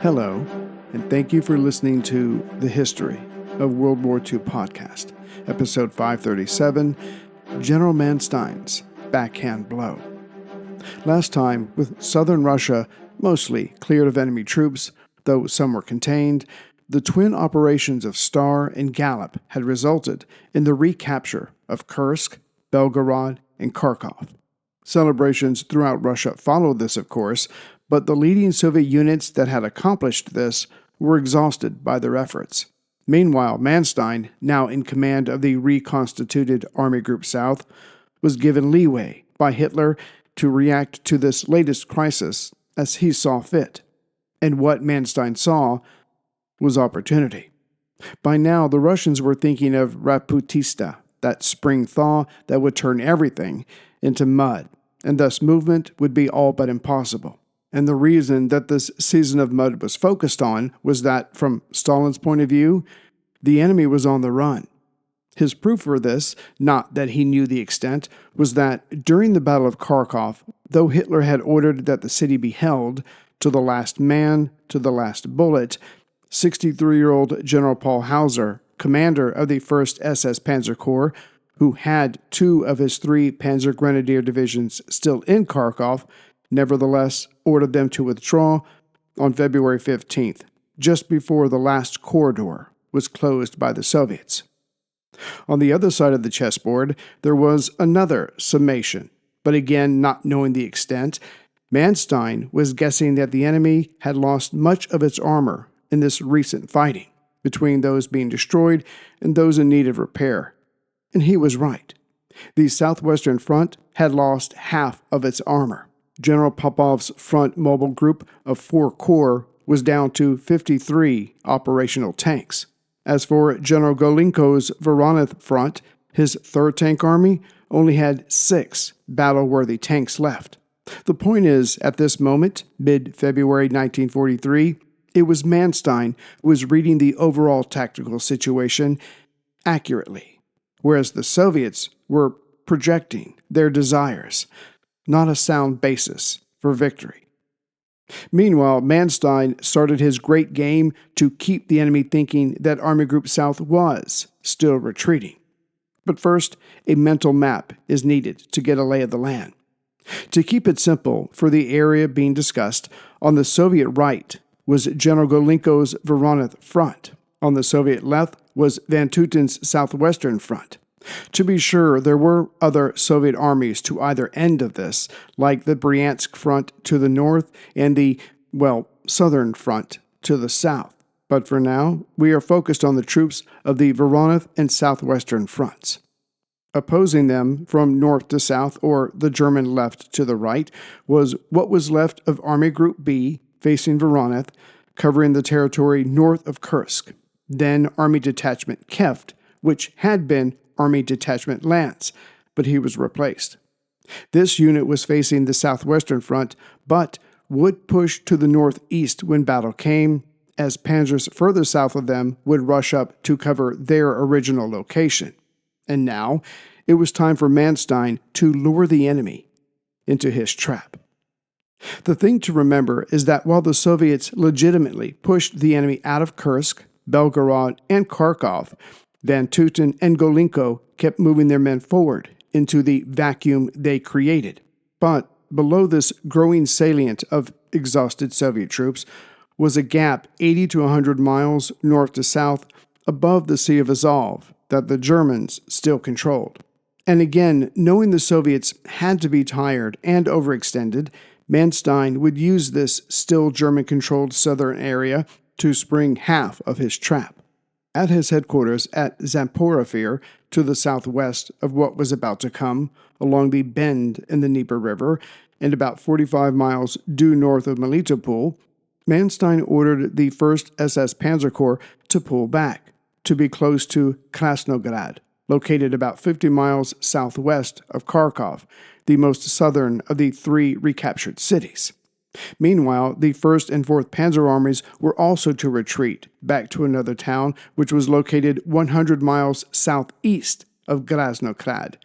Hello, and thank you for listening to the History of World War II Podcast, episode 537, General Manstein's Backhand Blow. Last time, with southern Russia mostly cleared of enemy troops, though some were contained, the twin operations of Star and Gallop had resulted in the recapture of Kursk, Belgorod, and Kharkov. Celebrations throughout Russia followed this, of course, but the leading Soviet units that had accomplished this were exhausted by their efforts. Meanwhile, Manstein, now in command of the reconstituted Army Group South, was given leeway by Hitler to react to this latest crisis as he saw fit. And what Manstein saw was opportunity. By now, the Russians were thinking of Raputista, that spring thaw that would turn everything into mud, and thus movement would be all but impossible. And the reason that this season of mud was focused on was that, from Stalin's point of view, the enemy was on the run. His proof for this, not that he knew the extent, was that during the Battle of Kharkov, though Hitler had ordered that the city be held, to the last man, to the last bullet, 63-year-old General Paul Hauser, commander of the 1st SS Panzer Corps, who had 2 of his 3 Panzer Grenadier divisions still in Kharkov, nevertheless ordered them to withdraw on February 15th, just before the last corridor was closed by the Soviets. On the other side of the chessboard, there was another summation, but again not knowing the extent. Manstein was guessing that the enemy had lost much of its armor in this recent fighting, between those being destroyed and those in need of repair. And he was right. The Southwestern Front had lost half of its armor. General Popov's front mobile group of 4 corps was down to 53 operational tanks. As for General Golinko's Voronezh front, his 3rd Tank Army only had 6 battle-worthy tanks left. The point is, at this moment, mid-February 1943, it was Manstein who was reading the overall tactical situation accurately, whereas the Soviets were projecting their desires, not a sound basis for victory. Meanwhile, Manstein started his great game to keep the enemy thinking that Army Group South was still retreating. But first, a mental map is needed to get a lay of the land. To keep it simple, for the area being discussed, on the Soviet right was General Golinko's Voronezh front. On the Soviet left was Van Tuten's Southwestern Front. To be sure, there were other Soviet armies to either end of this, like the Bryansk Front to the north and the, Southern Front to the south. But for now, we are focused on the troops of the Voronezh and Southwestern Fronts. Opposing them from north to south, or the German left to the right, was what was left of Army Group B, facing Voronezh, covering the territory north of Kursk, then Army Detachment Keft, which had been Army Detachment Lance, but he was replaced. This unit was facing the Southwestern Front, but would push to the northeast when battle came, as panzers further south of them would rush up to cover their original location. And now, it was time for Manstein to lure the enemy into his trap. The thing to remember is that while the Soviets legitimately pushed the enemy out of Kursk, Belgorod, and Kharkov, Van Tuten and Golinko kept moving their men forward into the vacuum they created. But below this growing salient of exhausted Soviet troops was a gap 80 to 100 miles north to south above the Sea of Azov that the Germans still controlled. And again, knowing the Soviets had to be tired and overextended, Manstein would use this still German-controlled southern area to spring half of his trap. At his headquarters at Zaporozhye, to the southwest of what was about to come, along the bend in the Dnieper River, and about 45 miles due north of Melitopol, Manstein ordered the 1st SS Panzer Corps to pull back, to be close to Krasnograd, located about 50 miles southwest of Kharkov, the most southern of the 3 recaptured cities. Meanwhile, the 1st and 4th Panzer Armies were also to retreat back to another town which was located 100 miles southeast of Krasnograd,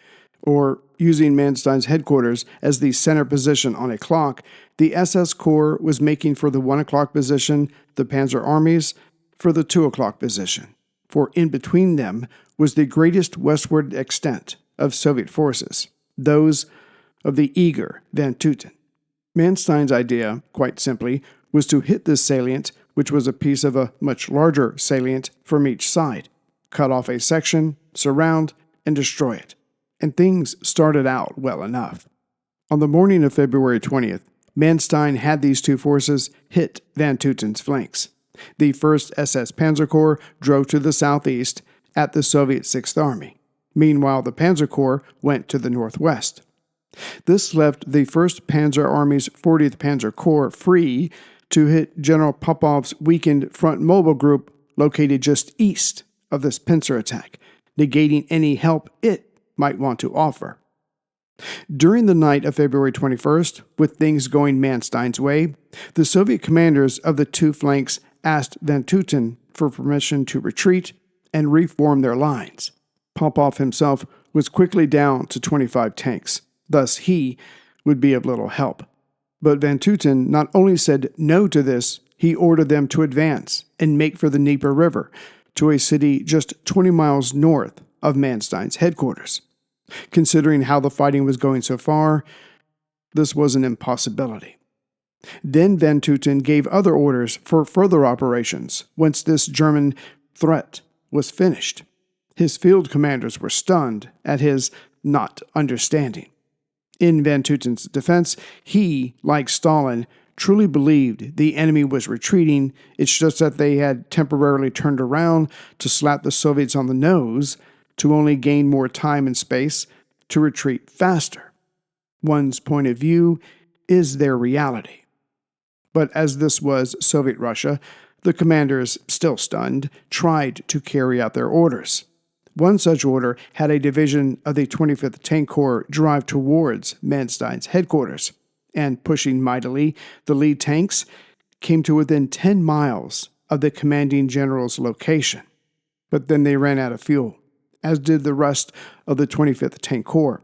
Or, using Manstein's headquarters as the center position on a clock, the SS Corps was making for the 1 o'clock position, the Panzer armies for the 2 o'clock position, for in between them was the greatest westward extent of Soviet forces, those of the eager Van Tutten. Manstein's idea, quite simply, was to hit this salient, which was a piece of a much larger salient from each side, cut off a section, surround, and destroy it. And things started out well enough. On the morning of February 20th, Manstein had these two forces hit Van Tutten's flanks. The 1st SS Panzer Corps drove to the southeast at the Soviet 6th Army. Meanwhile, the Panzer Corps went to the northwest. This left the 1st Panzer Army's 40th Panzer Corps free to hit General Popov's weakened front mobile group located just east of this pincer attack, negating any help it might want to offer. During the night of February 21st, with things going Manstein's way, the Soviet commanders of the two flanks asked Van Tutten for permission to retreat and reform their lines. Popov himself was quickly down to 25 tanks, thus he would be of little help. But Van Tutten not only said no to this, he ordered them to advance and make for the Dnieper River, to a city just 20 miles north of Manstein's headquarters. Considering how the fighting was going so far, this was an impossibility. Then Van Tutten gave other orders for further operations once this German threat was finished. His field commanders were stunned at his not understanding. In Van Tutten's defense, he, like Stalin, truly believed the enemy was retreating. It's just that they had temporarily turned around to slap the Soviets on the nose to only gain more time and space to retreat faster. One's point of view is their reality. But as this was Soviet Russia, the commanders, still stunned, tried to carry out their orders. One such order had a division of the 25th Tank Corps drive towards Manstein's headquarters, and pushing mightily, the lead tanks came to within 10 miles of the commanding general's location. But then they ran out of fuel, as did the rest of the 25th Tank Corps,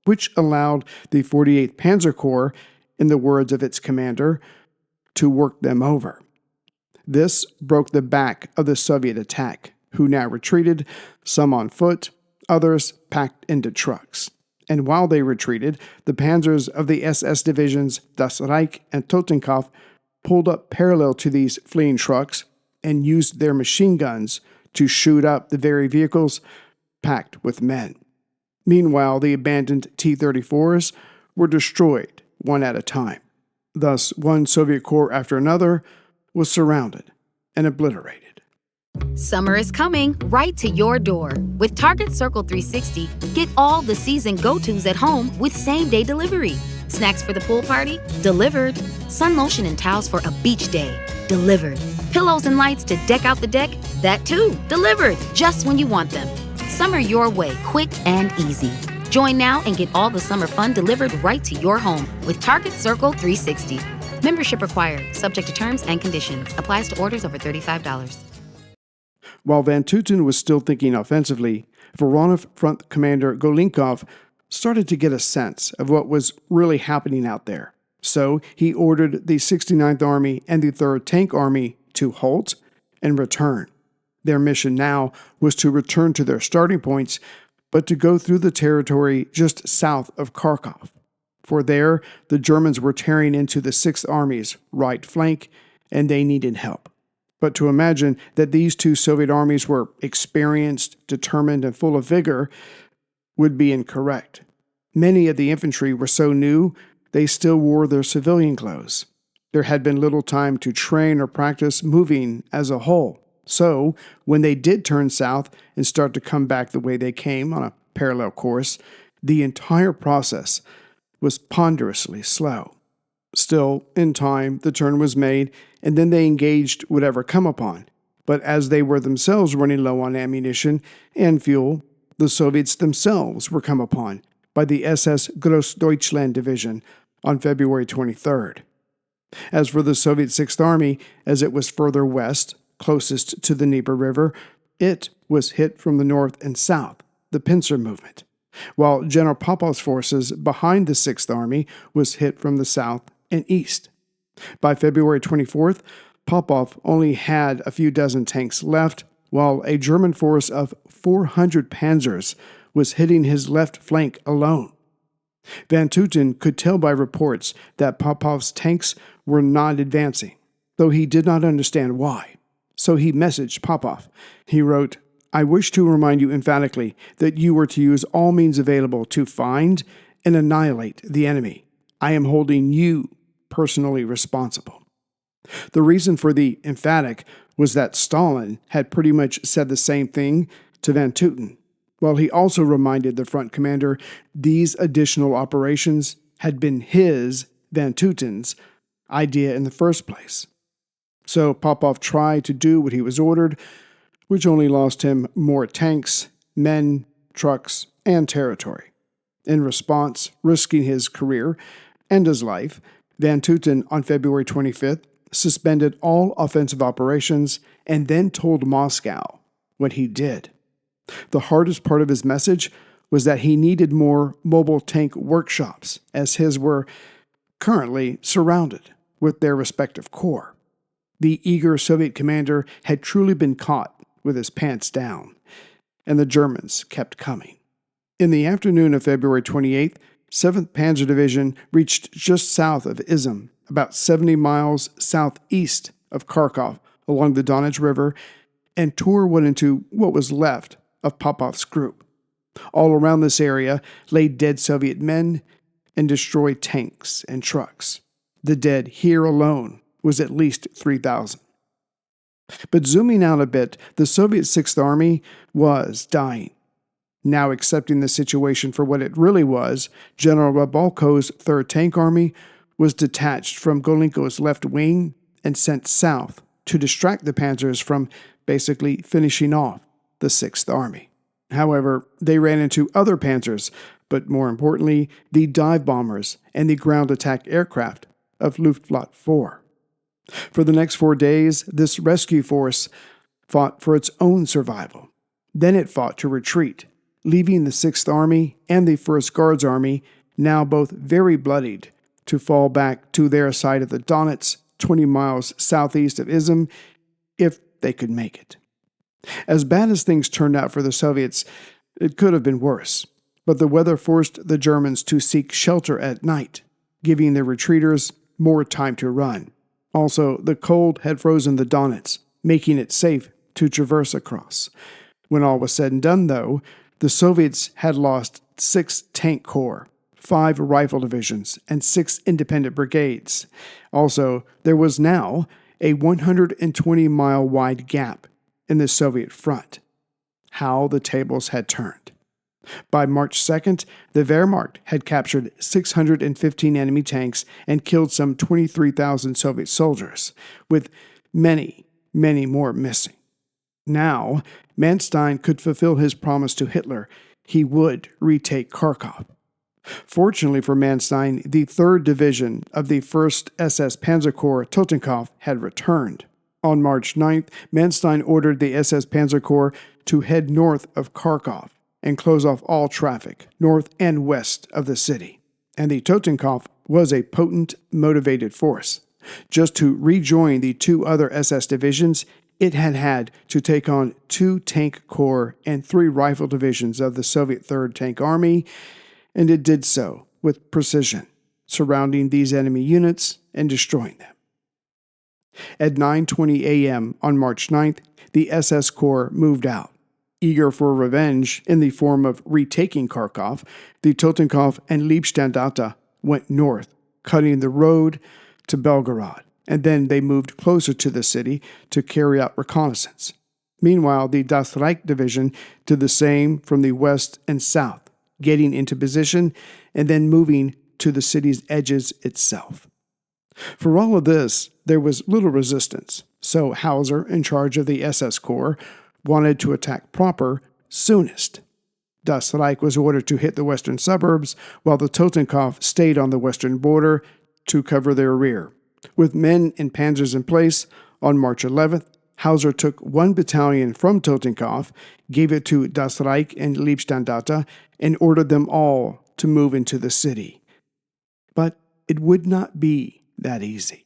which allowed the 48th Panzer Corps, in the words of its commander, to work them over. This broke the back of the Soviet attack, who now retreated, some on foot, others packed into trucks. And while they retreated, the panzers of the SS divisions Das Reich and Totenkopf pulled up parallel to these fleeing trucks and used their machine guns to shoot up the very vehicles packed with men. Meanwhile, the abandoned T-34s were destroyed one at a time. Thus, one Soviet corps after another was surrounded and obliterated. Summer is coming right to your door. With Target Circle 360, get all the season go-tos at home with same-day delivery. Snacks for the pool party? Delivered. Sun lotion and towels for a beach day? Delivered. Pillows and lights to deck out the deck? That too, delivered, just when you want them. Summer your way, quick and easy. Join now and get all the summer fun delivered right to your home with Target Circle 360. Membership required, subject to terms and conditions. Applies to orders over $35. While Van Tutten was still thinking offensively, Voronov Front Commander Golinkov started to get a sense of what was really happening out there. So he ordered the 69th Army and the 3rd Tank Army to halt and return. Their mission now was to return to their starting points, but to go through the territory just south of Kharkov. For there, the Germans were tearing into the 6th Army's right flank, and they needed help. But to imagine that these two Soviet armies were experienced, determined, and full of vigor would be incorrect. Many of the infantry were so new, they still wore their civilian clothes. There had been little time to train or practice moving as a whole. So, when they did turn south and start to come back the way they came on a parallel course, the entire process was ponderously slow. Still, in time, the turn was made, and then they engaged whatever come upon. But as they were themselves running low on ammunition and fuel, the Soviets themselves were come upon by the SS Grossdeutschland Division on February 23rd. As for the Soviet 6th Army, as it was further west, closest to the Dnieper River, it was hit from the north and south, the pincer movement. while General Popov's forces behind the 6th Army was hit from the south and east. By February 24th, Popov only had a few dozen tanks left, while a German force of 400 panzers was hitting his left flank alone. Van Tutten could tell by reports that Popov's tanks were not advancing, though he did not understand why. So he messaged Popov. He wrote, "I wish to remind you emphatically that you were to use all means available to find and annihilate the enemy. I am holding you personally responsible." The reason for the emphatic was that Stalin had pretty much said the same thing to Van Tutten, while he also reminded the front commander these additional operations had been his, Van Tutten's, idea in the first place. So Popov tried to do what he was ordered, which only lost him more tanks, men, trucks, and territory. In response, risking his career and his life, Van Tutten on February 25th suspended all offensive operations and then told Moscow what he did. The hardest part of his message was that he needed more mobile tank workshops, as his were currently surrounded with their respective corps. The eager Soviet commander had truly been caught with his pants down, and the Germans kept coming. In the afternoon of February 28th, 7th Panzer Division reached just south of Izum, about 70 miles southeast of Kharkov along the Donets River, and tore what into what was left of Popov's group. All around this area lay dead Soviet men and destroyed tanks and trucks. The dead here alone was at least 3,000. But zooming out a bit, the Soviet 6th Army was dying. Now accepting the situation for what it really was, General Rabalko's 3rd Tank Army was detached from Golinko's left wing and sent south to distract the panzers from basically finishing off the 6th Army. However, they ran into other panzers, but more importantly, the dive bombers and the ground attack aircraft of Luftwaffe 4. For the next 4 days, this rescue force fought for its own survival. Then it fought to retreat, leaving the 6th Army and the 1st Guards Army, now both very bloodied, to fall back to their side of the Donets, 20 miles southeast of Izum, if they could make it. As bad as things turned out for the Soviets, it could have been worse, but the weather forced the Germans to seek shelter at night, giving their retreaters more time to run. Also, the cold had frozen the Donets, making it safe to traverse across. When all was said and done, though, the Soviets had lost 6 tank corps, 5 rifle divisions, and 6 independent brigades. Also, there was now a 120-mile wide gap in the Soviet front. How the tables had turned. By March 2nd, the Wehrmacht had captured 615 enemy tanks and killed some 23,000 Soviet soldiers, with many, many more missing. Now, Manstein could fulfill his promise to Hitler. He would retake Kharkov. Fortunately for Manstein, the 3rd Division of the 1st SS Panzer Corps Totenkopf had returned. On March 9th, Manstein ordered the SS Panzer Corps to head north of Kharkov and close off all traffic north and west of the city. And the Totenkopf was a potent, motivated force. Just to rejoin the 2 other SS divisions, it had to take on 2 tank corps and 3 rifle divisions of the Soviet 3rd Tank Army, and it did so with precision, surrounding these enemy units and destroying them. At 9:20 a.m. on March 9th, the SS Corps moved out. Eager for revenge in the form of retaking Kharkov, the Totenkopf and Liebstandarte went north, cutting the road to Belgorod, and then they moved closer to the city to carry out reconnaissance. Meanwhile, the Das Reich Division did the same from the west and south, getting into position and then moving to the city's edges itself. For all of this, there was little resistance, so Hauser, in charge of the SS Corps, wanted to attack proper soonest. Das Reich was ordered to hit the western suburbs, while the Totenkopf stayed on the western border to cover their rear. With men and panzers in place, on March 11th, Hauser took 1 battalion from Totenkopf, gave it to Das Reich and Liebstandarte, and ordered them all to move into the city. But it would not be that easy.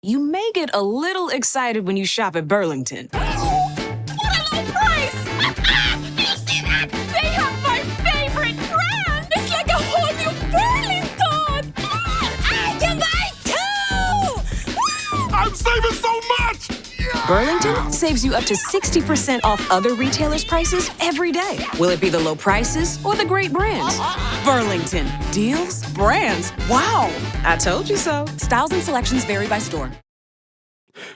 You may get a little excited when you shop at Burlington. What a low price! You see that? They have my favorite brand! It's like a whole new Burlington! I can buy 2! I'm saving so much! Burlington saves you up to 60% off other retailers' prices every day. Will it be the low prices or the great brands? Burlington. Deals? Brands? Wow! I told you so. Styles and selections vary by store.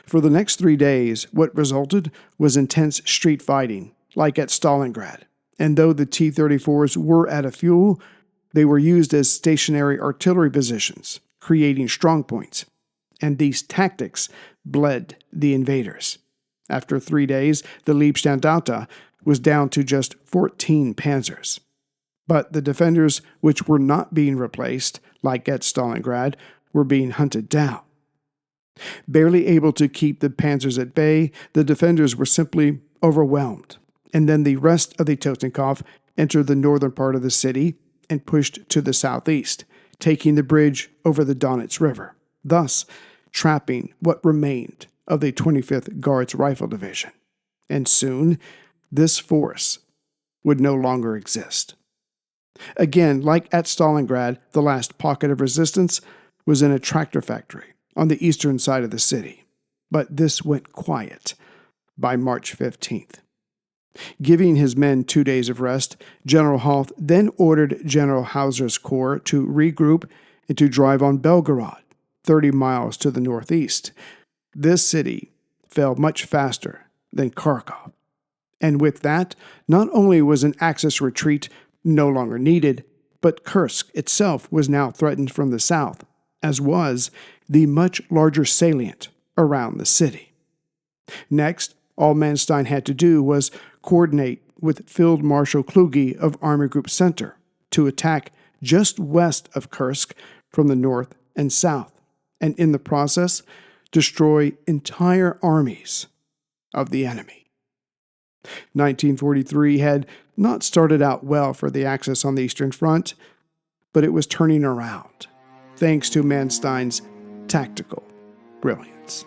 For the next 3 days, what resulted was intense street fighting, like at Stalingrad. And though the T-34s were out of fuel, they were used as stationary artillery positions, creating strong points. And these tactics bled the invaders. After 3 days, the Liebstandarte was down to just 14 panzers. But the defenders, which were not being replaced, like at Stalingrad, were being hunted down. Barely able to keep the panzers at bay, the defenders were simply overwhelmed. And then the rest of the Totenkopf entered the northern part of the city and pushed to the southeast, taking the bridge over the Donets River, thus trapping what remained of the 25th Guards Rifle Division. And soon, this force would no longer exist. Again, like at Stalingrad, the last pocket of resistance was in a tractor factory on the eastern side of the city. But this went quiet by March 15th. Giving his men 2 days of rest, General Hoth then ordered General Hauser's corps to regroup and to drive on Belgorod, 30 miles to the northeast. This city fell much faster than Kharkov. And with that, not only was an Axis retreat no longer needed, but Kursk itself was now threatened from the south, as was the much larger salient around the city. Next, all Manstein had to do was coordinate with Field Marshal Kluge of Army Group Center to attack just west of Kursk from the north and south, and in the process, destroy entire armies of the enemy. 1943 had not started out well for the Axis on the Eastern Front, but it was turning around, thanks to Manstein's tactical brilliance.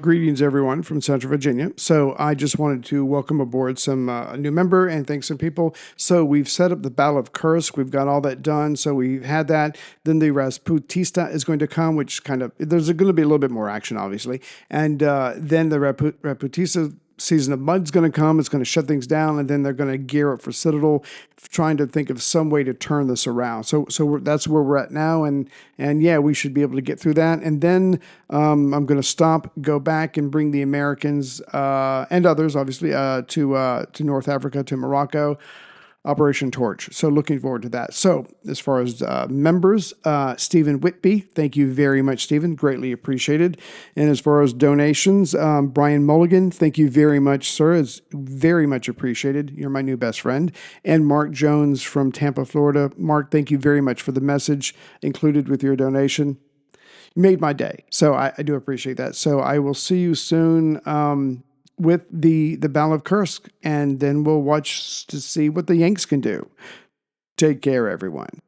Greetings, everyone, from Central Virginia. So I just wanted to welcome aboard a new member and thank some people. So we've set up the Battle of Kursk. We've got all that done. So we've had that. Then the Rasputista is going to come, which there's going to be a little bit more action, obviously. And then the Rasputista season of mud's going to come. It's going to shut things down, and then they're going to gear up for Citadel, trying to think of some way to turn this around. So that's where we're at now, and yeah, we should be able to get through that. And then I'm going to stop, go back, and bring the Americans and others, obviously, to North Africa, to Morocco. Operation Torch. So looking forward to that. So as far as members, Stephen Whitby, thank you very much, Stephen. Greatly appreciated. And as far as donations, Brian Mulligan, thank you very much, sir. It's very much appreciated. You're my new best friend. And Mark Jones from Tampa, Florida. Mark, thank you very much for the message included with your donation. You made my day. So I do appreciate that. So I will see you soon with the Battle of Kursk, and then we'll watch to see what the Yanks can do. Take care, everyone.